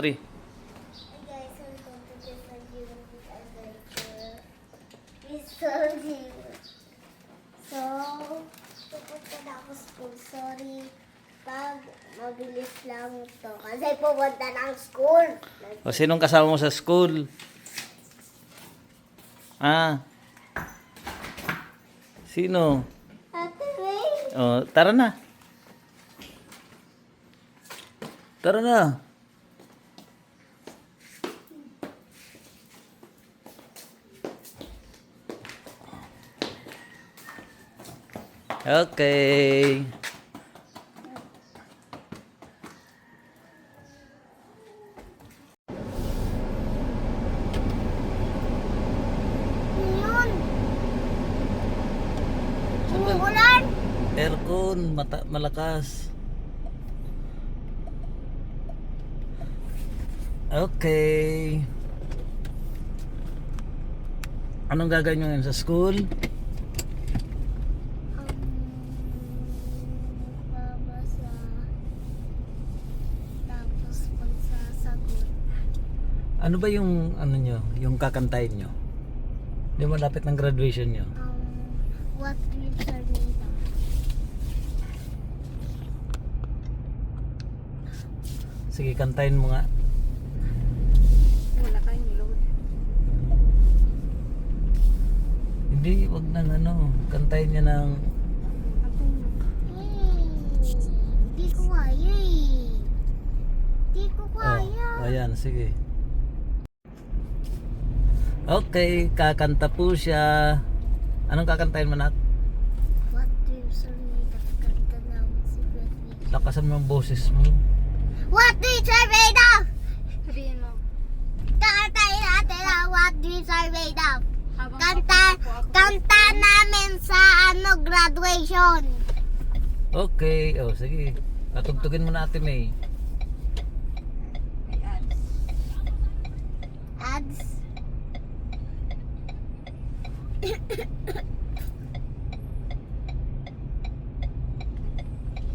3. Hey guys, welcome to Mr. Jiwon's Adventure. Mr. Jiwon. So, pupunta na ako school. Sorry, pag mabilis lang to. Kasi pupunta ng school. O, sinong kasama mo sa school? Ah. Sino? Ate May. O, tara na. Tara na. Okay. Yun. Umuulan. Aircon, malakas. Okay. Anong gagawin nyo ngayon sa school? Babasa. Tapos magsasagot. Ano ba yung ano nyo, yung kakantahin nyo? Di malapit ng graduation nyo? What dreams are made of? Sige, kantahin mo nga. Wala kayong load. Hindi, wag nang ano, kantahin niya ng Di ko kaya eh. Di ko kaya. ayan, sige. Okay, kakanta po siya. Anong kakantahin mo, Nat? What dreams are made of? Kanta ng secretly. Lakasan mo ang boses mo. What dreams are made of? Sabihin mo. Kakantayin natin ang what dreams are made of. Habang Kanta namin sa graduation. Okay, oh sige. Patugtugin mo na, Ate May. may ads. Ads.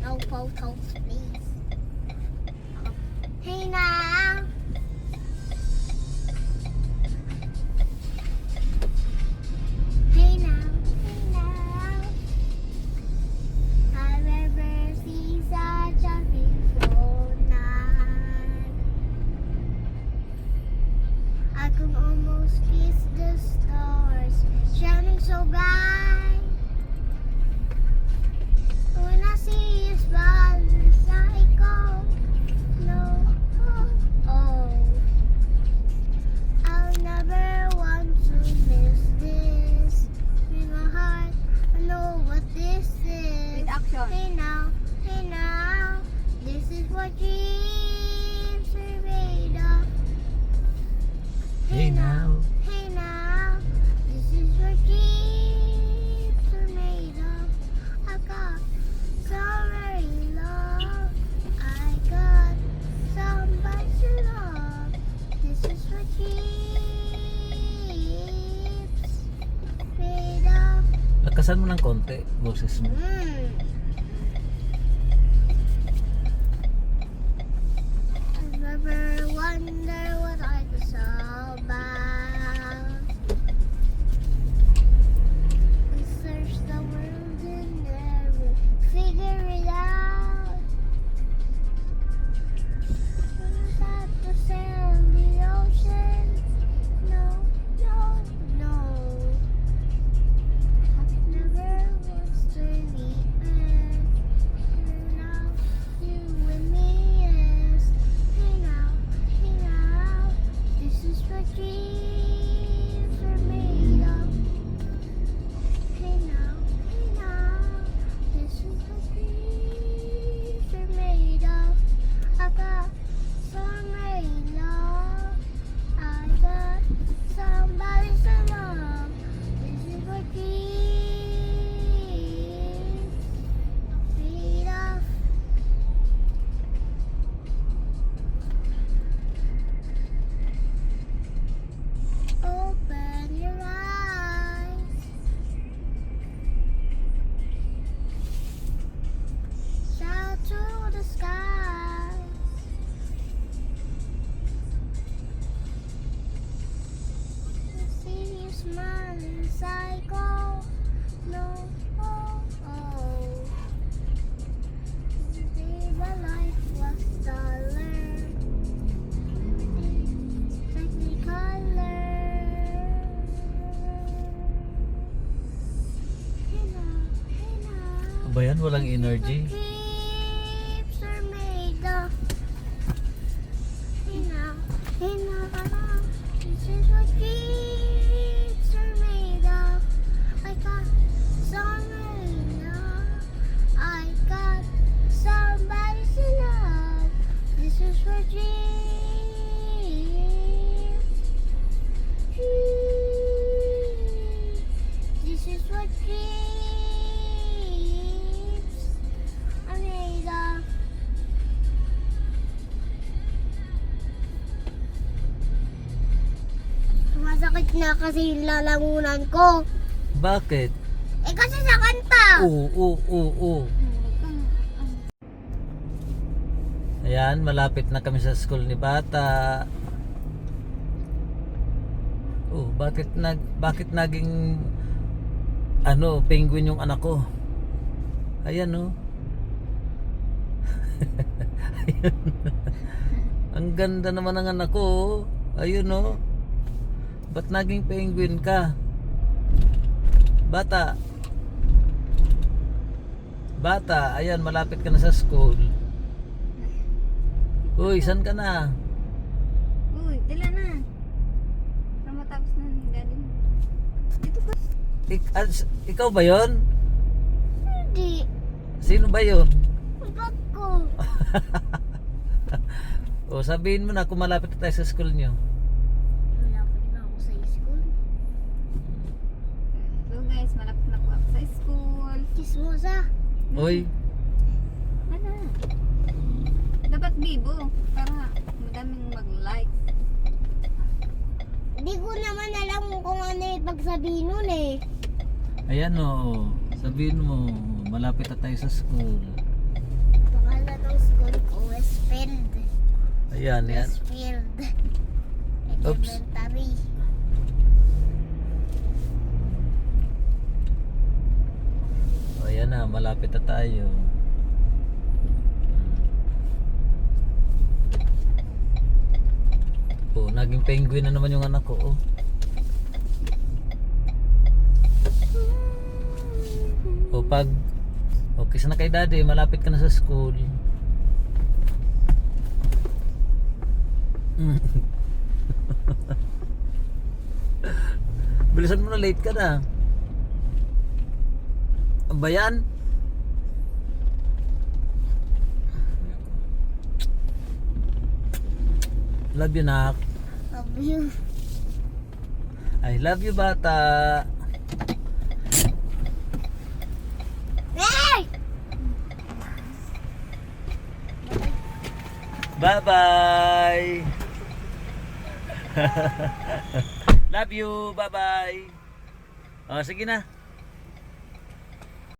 No photos, please. Hey now. Hey now, hey now. I've never seen such a beautiful night. I can almost kiss the stars, shining so bright. When I see you smile, I go, no, oh. I'll never want to miss this. In my heart, I know what this is. With action. Hey now, this is what dreams are made of. Hey now. Hey now, this is what dreams are made of. I got somewhere in love. I got somebody to love. This is what dreams made of. Lakasan mo ng konti, boses mo. I never wonder what I was all about. We search the world and never figure it out. Was that the sandy ocean? No, no, no. I've never was to the end. as I go. No, oh, oh. Live a life was dollar. Technicolor. Ba yan? Walang energy? Dreams are made of. This is what dreams are made of. I got I got somebody's love. This is what This is what dreams are made of. Sumasakit na kasi yung lalamunan ko. Bakit? Eh kasi sa kanta. Oo. Ayan, malapit na kami sa school ni Bata. Oh, bakit naging penguin yung anak ko? Ayan oh. Ayun. Ang ganda naman ng anak ko. Oh. Ayun oh. Ba't naging penguin ka? Bata. Bata, ayan, malapit ka na sa school. Uy, saan ka na? Uy, tila na. Para matapos na ni daddy mo. Dito ba? Ikaw ba yon? Hindi. Sino ba yon? Ba't ko? O sabihin mo na kung malapit na tayo sa school nyo. Malapit na ako sa school. So guys, malapit na po ako sa school. Chismosa. Uy, Ano? Dapat bibo para madaming mag-like. Hindi ko naman alam kung ano yung pagsabihin nun eh. ayan o. Sabihin mo, malapit na tayo sa school. Pangalan ng school ko, Westfield. Ayan, yan. Westfield. Oops. Elementary. O, ayan na, malapit na tayo. O, naging penguin na naman yung anak ko. Oh. O, pag okay na kay daddy, malapit ka na sa school. Bilisan mo na, late ka na. Ang bayan? Love you, nak. Love you. I love you, bata. Hey! Bye-bye. Love you. Bye-bye. Oh, sige na.